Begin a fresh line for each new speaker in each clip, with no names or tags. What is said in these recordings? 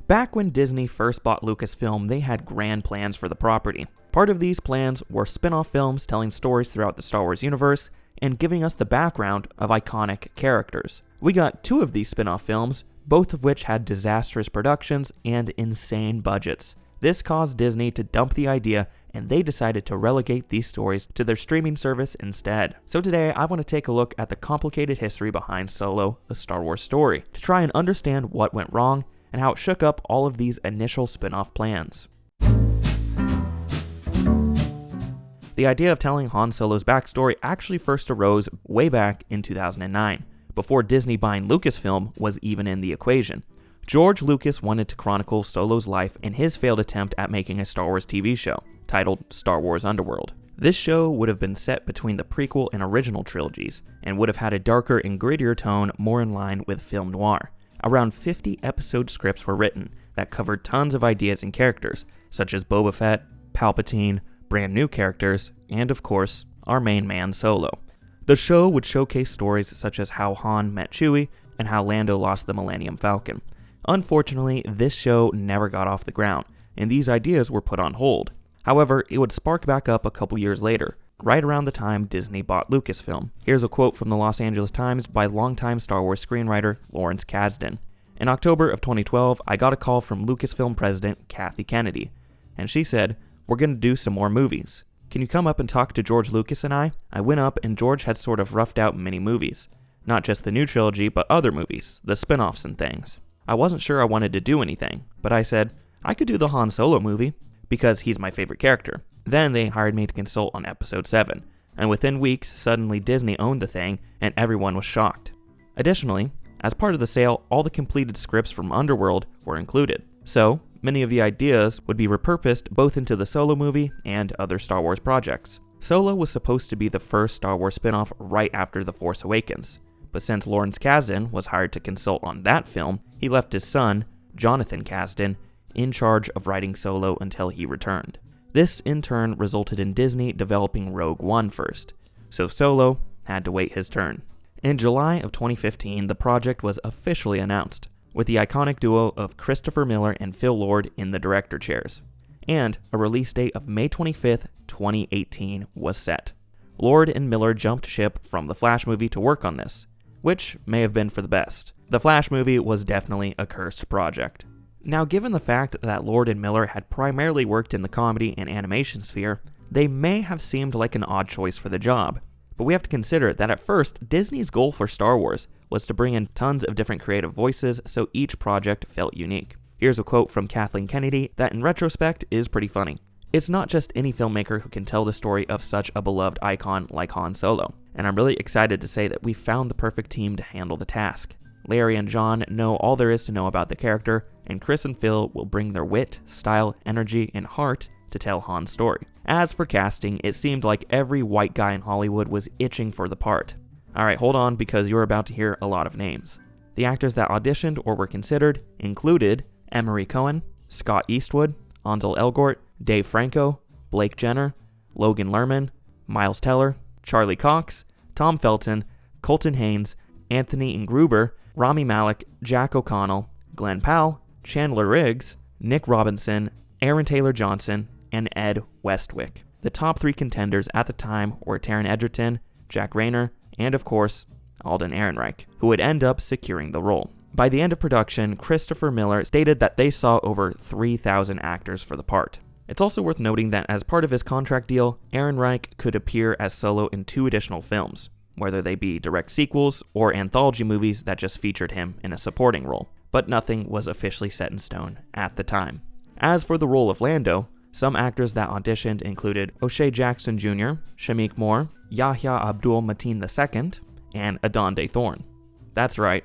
Back when Disney first bought Lucasfilm, they had grand plans for the property. Part of these plans were spin-off films telling stories throughout the Star Wars universe and giving us the background of iconic characters. We got 2 of these spin-off films, both of which had disastrous productions and insane budgets. This caused Disney to dump the idea, and they decided to relegate these stories to their streaming service instead. So today, I want to take a look at the complicated history behind Solo, a Star Wars story, to try and understand what went wrong and how it shook up all of these initial spin-off plans. The idea of telling Han Solo's backstory actually first arose way back in 2009, before Disney buying Lucasfilm was even in the equation. George Lucas wanted to chronicle Solo's life in his failed attempt at making a Star Wars TV show, titled Star Wars Underworld. This show would have been set between the prequel and original trilogies, and would have had a darker and grittier tone more in line with film noir. Around 50 episode scripts were written that covered tons of ideas and characters, such as Boba Fett, Palpatine, brand new characters, and of course, our main man Solo. The show would showcase stories such as how Han met Chewie and how Lando lost the Millennium Falcon. Unfortunately, this show never got off the ground, and these ideas were put on hold. However, it would spark back up a couple years later, right around the time Disney bought Lucasfilm. Here's a quote from the Los Angeles Times by longtime Star Wars screenwriter Lawrence Kasdan. In October of 2012, I got a call from Lucasfilm president Kathy Kennedy, and she said, "We're going to do some more movies. Can you come up and talk to George Lucas and I?" I went up, and George had sort of roughed out many movies. Not just the new trilogy, but other movies, the spin-offs and things. I wasn't sure I wanted to do anything, but I said, I could do the Han Solo movie, because he's my favorite character. Then they hired me to consult on episode 7, and within weeks, suddenly Disney owned the thing, and everyone was shocked. Additionally, as part of the sale, all the completed scripts from Underworld were included. So, many of the ideas would be repurposed both into the Solo movie and other Star Wars projects. Solo was supposed to be the first Star Wars spin-off right after The Force Awakens, but since Lawrence Kasdan was hired to consult on that film, he left his son, Jonathan Kasdan, in charge of writing Solo until he returned. This in turn resulted in Disney developing Rogue One first, so Solo had to wait his turn. In July of 2015, the project was officially announced, with the iconic duo of Christopher Miller and Phil Lord in the director chairs, and a release date of May 25th, 2018 was set. Lord and Miller jumped ship from the Flash movie to work on this, which may have been for the best. The Flash movie was definitely a cursed project. Now, given the fact that Lord and Miller had primarily worked in the comedy and animation sphere, they may have seemed like an odd choice for the job. But we have to consider that at first, Disney's goal for Star Wars was to bring in tons of different creative voices so each project felt unique. Here's a quote from Kathleen Kennedy that in retrospect is pretty funny. "It's not just any filmmaker who can tell the story of such a beloved icon like Han Solo, and I'm really excited to say that we found the perfect team to handle the task. Larry and John know all there is to know about the character, and Chris and Phil will bring their wit, style, energy, and heart to tell Han's story." As for casting, it seemed like every white guy in Hollywood was itching for the part. Alright, hold on, because you're about to hear a lot of names. The actors that auditioned or were considered included Emery Cohen, Scott Eastwood, Ansel Elgort, Dave Franco, Blake Jenner, Logan Lerman, Miles Teller, Charlie Cox, Tom Felton, Colton Haynes, Anthony Ingruber, Rami Malek, Jack O'Connell, Glenn Powell, Chandler Riggs, Nick Robinson, Aaron Taylor Johnson, and Ed Westwick. The top 3 contenders at the time were Taron Egerton, Jack Rayner, and of course, Alden Ehrenreich, who would end up securing the role. By the end of production, Christopher Miller stated that they saw over 3,000 actors for the part. It's also worth noting that as part of his contract deal, Ehrenreich could appear as Solo in 2 additional films, whether they be direct sequels or anthology movies that just featured him in a supporting role, but nothing was officially set in stone at the time. As for the role of Lando, some actors that auditioned included O'Shea Jackson Jr., Shameik Moore, Yahya Abdul-Mateen II, and Adonde Thorne. That's right,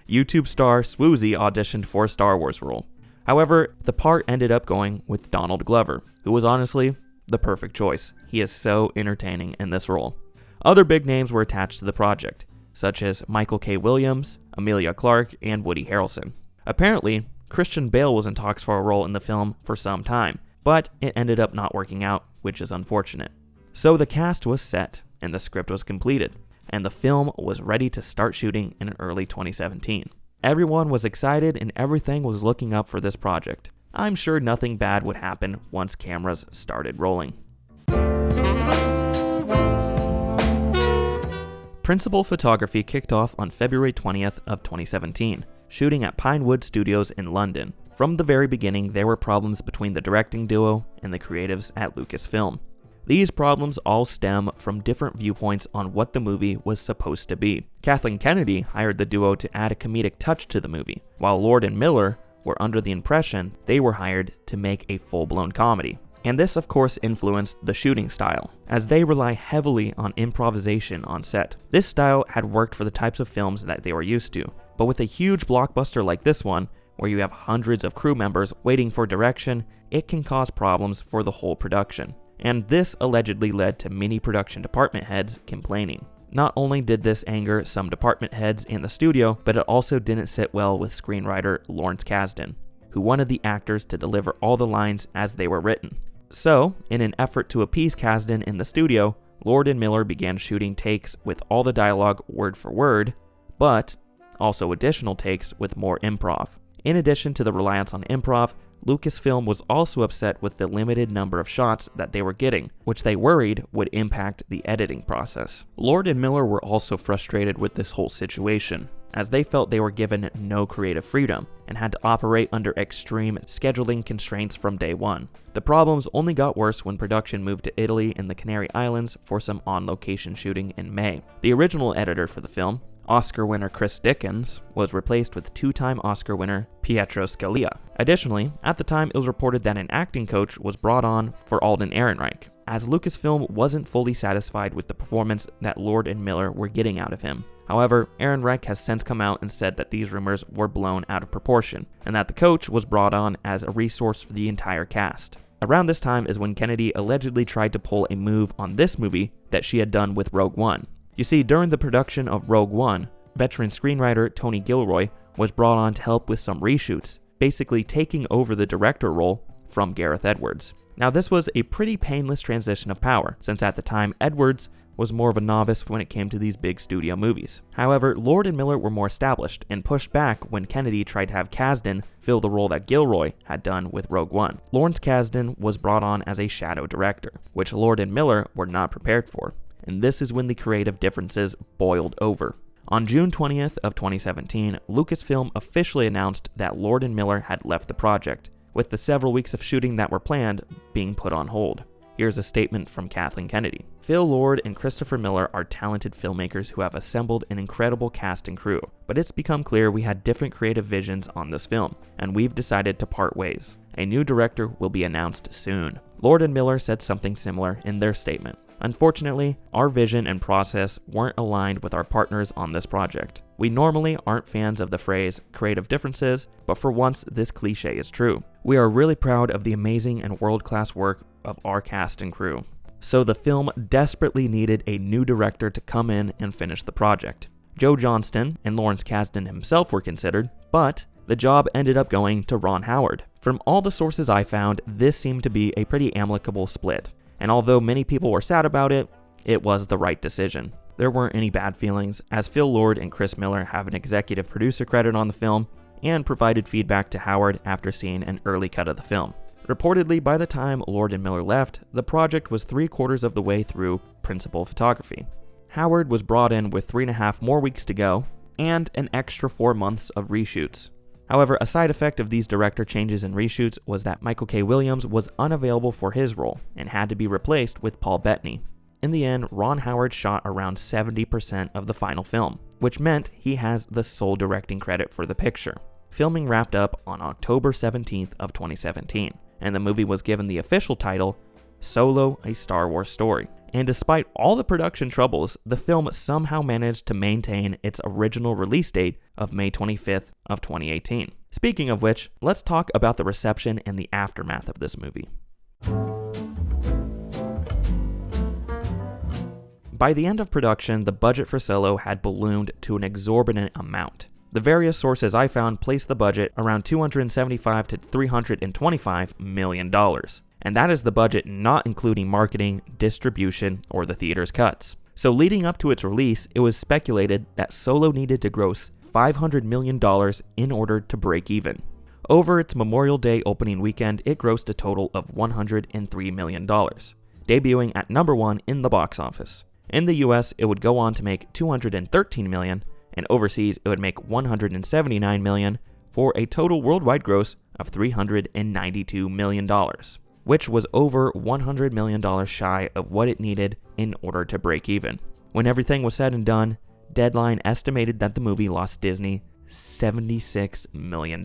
YouTube star Swoozie auditioned for a Star Wars role. However, the part ended up going with Donald Glover, who was honestly the perfect choice. He is so entertaining in this role. Other big names were attached to the project, such as Michael K. Williams, Emilia Clarke, and Woody Harrelson. Apparently, Christian Bale was in talks for a role in the film for some time, but it ended up not working out, which is unfortunate. So the cast was set, and the script was completed, and the film was ready to start shooting in early 2017. Everyone was excited and everything was looking up for this project. I'm sure nothing bad would happen once cameras started rolling. Principal photography kicked off on February 20th of 2017, shooting at Pinewood Studios in London. From the very beginning, there were problems between the directing duo and the creatives at Lucasfilm. These problems all stem from different viewpoints on what the movie was supposed to be. Kathleen Kennedy hired the duo to add a comedic touch to the movie, while Lord and Miller were under the impression they were hired to make a full-blown comedy. And this of course influenced the shooting style, as they rely heavily on improvisation on set. This style had worked for the types of films that they were used to, but with a huge blockbuster like this one, where you have hundreds of crew members waiting for direction, it can cause problems for the whole production. And this allegedly led to many production department heads complaining. Not only did this anger some department heads in the studio, but it also didn't sit well with screenwriter Lawrence Kasdan, who wanted the actors to deliver all the lines as they were written. So, in an effort to appease Kasdan in the studio, Lord and Miller began shooting takes with all the dialogue word for word, but also additional takes with more improv. In addition to the reliance on improv, Lucasfilm was also upset with the limited number of shots that they were getting, which they worried would impact the editing process. Lord and Miller were also frustrated with this whole situation, as they felt they were given no creative freedom and had to operate under extreme scheduling constraints from day one. The problems only got worse when production moved to Italy and the Canary Islands for some on-location shooting in May. The original editor for the film, Oscar winner Chris Dickens, was replaced with two-time Oscar winner Pietro Scalia. Additionally, at the time it was reported that an acting coach was brought on for Alden Ehrenreich, as Lucasfilm wasn't fully satisfied with the performance that Lord and Miller were getting out of him. However, Ehrenreich has since come out and said that these rumors were blown out of proportion, and that the coach was brought on as a resource for the entire cast. Around this time is when Kennedy allegedly tried to pull a move on this movie that she had done with Rogue One. You see, during the production of Rogue One, veteran screenwriter Tony Gilroy was brought on to help with some reshoots, basically taking over the director role from Gareth Edwards. Now, this was a pretty painless transition of power, since at the time Edwards was more of a novice when it came to these big studio movies. However, Lord and Miller were more established and pushed back when Kennedy tried to have Kasdan fill the role that Gilroy had done with Rogue One. Lawrence Kasdan was brought on as a shadow director, which Lord and Miller were not prepared for. And this is when the creative differences boiled over. On June 20th of 2017, Lucasfilm officially announced that Lord and Miller had left the project, with the several weeks of shooting that were planned being put on hold. Here's a statement from Kathleen Kennedy. Phil Lord and Christopher Miller are talented filmmakers who have assembled an incredible cast and crew, but it's become clear we had different creative visions on this film, and we've decided to part ways. A new director will be announced soon. Lord and Miller said something similar in their statement. Unfortunately, our vision and process weren't aligned with our partners on this project. We normally aren't fans of the phrase creative differences, but for once this cliche is true. We are really proud of the amazing and world-class work of our cast and crew. So the film desperately needed a new director to come in and finish the project. Joe Johnston and Lawrence Kasdan himself were considered, but the job ended up going to Ron Howard. From all the sources I found, this seemed to be a pretty amicable split. And although many people were sad about it, it was the right decision. There weren't any bad feelings, as Phil Lord and Chris Miller have an executive producer credit on the film and provided feedback to Howard after seeing an early cut of the film. Reportedly, by the time Lord and Miller left, the project was 3/4 of the way through principal photography. Howard was brought in with 3.5 more weeks to go and an extra 4 months of reshoots. However, a side effect of these director changes and reshoots was that Michael K. Williams was unavailable for his role and had to be replaced with Paul Bettany. In the end, Ron Howard shot around 70% of the final film, which meant he has the sole directing credit for the picture. Filming wrapped up on October 17th of 2017, and the movie was given the official title, Solo: A Star Wars Story. And despite all the production troubles, the film somehow managed to maintain its original release date of May 25th of 2018. Speaking of which, let's talk about the reception and the aftermath of this movie. By the end of production, the budget for Solo had ballooned to an exorbitant amount. The various sources I found placed the budget around $275 to $325 million. And that is the budget not including marketing, distribution, or the theater's cuts. So leading up to its release, it was speculated that Solo needed to gross $500 million in order to break even. Over its Memorial Day opening weekend, it grossed a total of $103 million, debuting at number 1 in the box office. In the US, it would go on to make $213 million, and overseas it would make $179 million, for a total worldwide gross of $392 million, which was over $100 million shy of what it needed in order to break even. When everything was said and done, Deadline estimated that the movie lost Disney $76 million.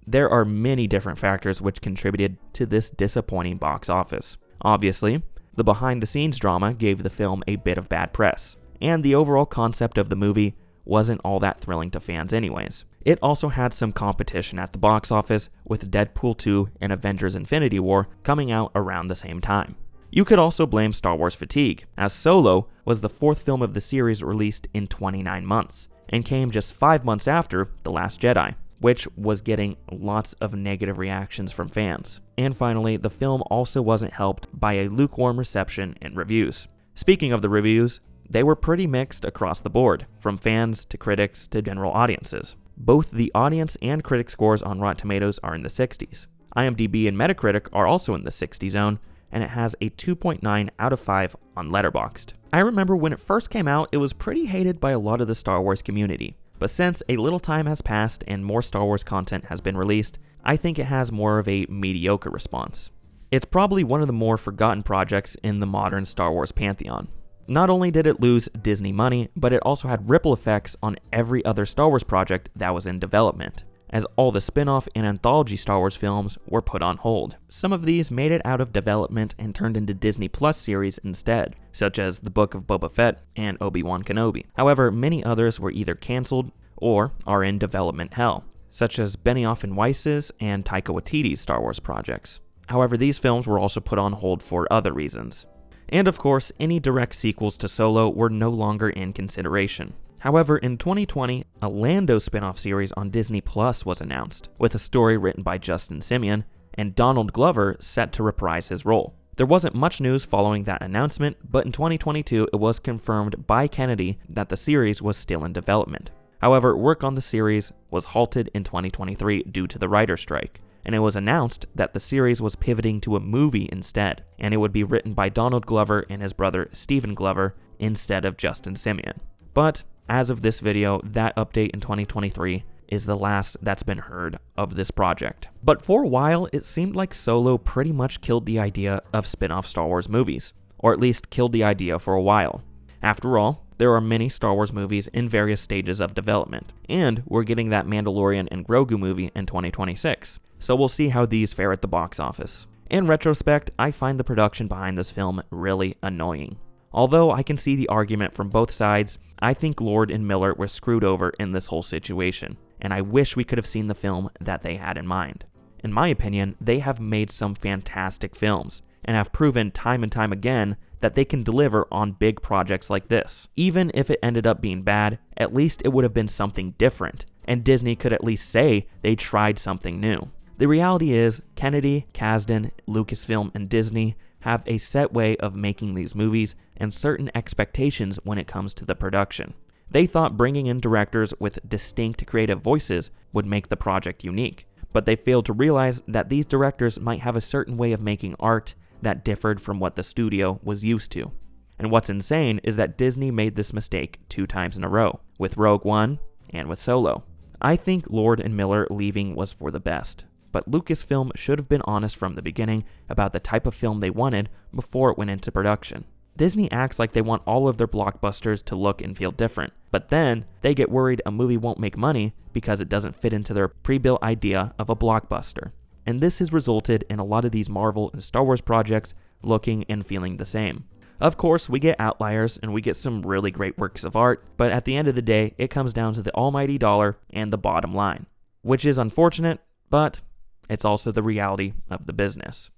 There are many different factors which contributed to this disappointing box office. Obviously, the behind-the-scenes drama gave the film a bit of bad press, and the overall concept of the movie wasn't all that thrilling to fans anyways. It also had some competition at the box office, with Deadpool 2 and Avengers Infinity War coming out around the same time. You could also blame Star Wars fatigue, as Solo was the 4th film of the series released in 29 months, and came just 5 months after The Last Jedi, which was getting lots of negative reactions from fans. And finally, the film also wasn't helped by a lukewarm reception in reviews. Speaking of the reviews, they were pretty mixed across the board, from fans to critics to general audiences. Both the audience and critic scores on Rotten Tomatoes are in the 60s. IMDb and Metacritic are also in the 60 zone, and it has a 2.9 out of 5 on Letterboxd. I remember when it first came out, it was pretty hated by a lot of the Star Wars community, but since a little time has passed and more Star Wars content has been released, I think it has more of a mediocre response. It's probably one of the more forgotten projects in the modern Star Wars pantheon. Not only did it lose Disney money, but it also had ripple effects on every other Star Wars project that was in development, as all the spin-off and anthology Star Wars films were put on hold. Some of these made it out of development and turned into Disney Plus series instead, such as The Book of Boba Fett and Obi-Wan Kenobi. However, many others were either cancelled or are in development hell, such as Benioff and Weiss's and Taika Waititi's Star Wars projects. However, these films were also put on hold for other reasons. And of course, any direct sequels to Solo were no longer in consideration. However, in 2020, a Lando spin-off series on Disney Plus was announced, with a story written by Justin Simien and Donald Glover set to reprise his role. There wasn't much news following that announcement, but in 2022 it was confirmed by Kennedy that the series was still in development. However, work on the series was halted in 2023 due to the writer's strike, and it was announced that the series was pivoting to a movie instead, and it would be written by Donald Glover and his brother Stephen Glover instead of Justin Simien. But as of this video, that update in 2023 is the last that's been heard of this project. But for a while, it seemed like Solo pretty much killed the idea of spin-off Star Wars movies, or at least killed the idea for a while. After all, there are many Star Wars movies in various stages of development, and we're getting that Mandalorian and Grogu movie in 2026, so we'll see how these fare at the box office. In retrospect, I find the production behind this film really annoying. Although I can see the argument from both sides, I think Lord and Miller were screwed over in this whole situation, and I wish we could have seen the film that they had in mind. In my opinion, they have made some fantastic films, and have proven time and time again that they can deliver on big projects like this. Even if it ended up being bad, at least it would have been something different, and Disney could at least say they tried something new. The reality is, Kennedy, Kasdan, Lucasfilm, and Disney have a set way of making these movies and certain expectations when it comes to the production. They thought bringing in directors with distinct creative voices would make the project unique, but they failed to realize that these directors might have a certain way of making art that differed from what the studio was used to. And what's insane is that Disney made this mistake 2 times in a row, with Rogue One and with Solo. I think Lord and Miller leaving was for the best, but Lucasfilm should have been honest from the beginning about the type of film they wanted before it went into production. Disney acts like they want all of their blockbusters to look and feel different, but then they get worried a movie won't make money because it doesn't fit into their pre-built idea of a blockbuster. And this has resulted in a lot of these Marvel and Star Wars projects looking and feeling the same. Of course, we get outliers and we get some really great works of art, but at the end of the day, it comes down to the almighty dollar and the bottom line, which is unfortunate, but it's also the reality of the business.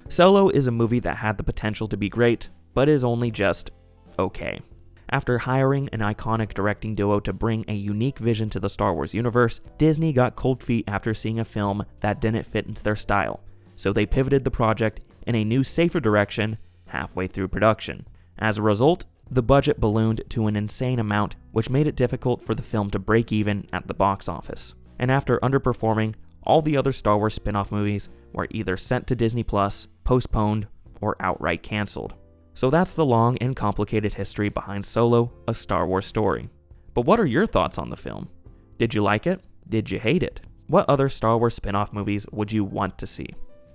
Solo is a movie that had the potential to be great, but is only just okay. After hiring an iconic directing duo to bring a unique vision to the Star Wars universe, Disney got cold feet after seeing a film that didn't fit into their style, so they pivoted the project in a new, safer direction halfway through production. As a result, the budget ballooned to an insane amount, which made it difficult for the film to break even at the box office. And after underperforming, all the other Star Wars spin-off movies were either sent to Disney+, postponed, or outright canceled. So that's the long and complicated history behind Solo, a Star Wars story. But what are your thoughts on the film? Did you like it? Did you hate it? What other Star Wars spin-off movies would you want to see?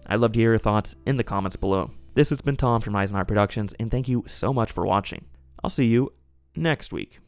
I'd love to hear your thoughts in the comments below. This has been Tom from Isenhart Productions, and thank you so much for watching. I'll see you next week.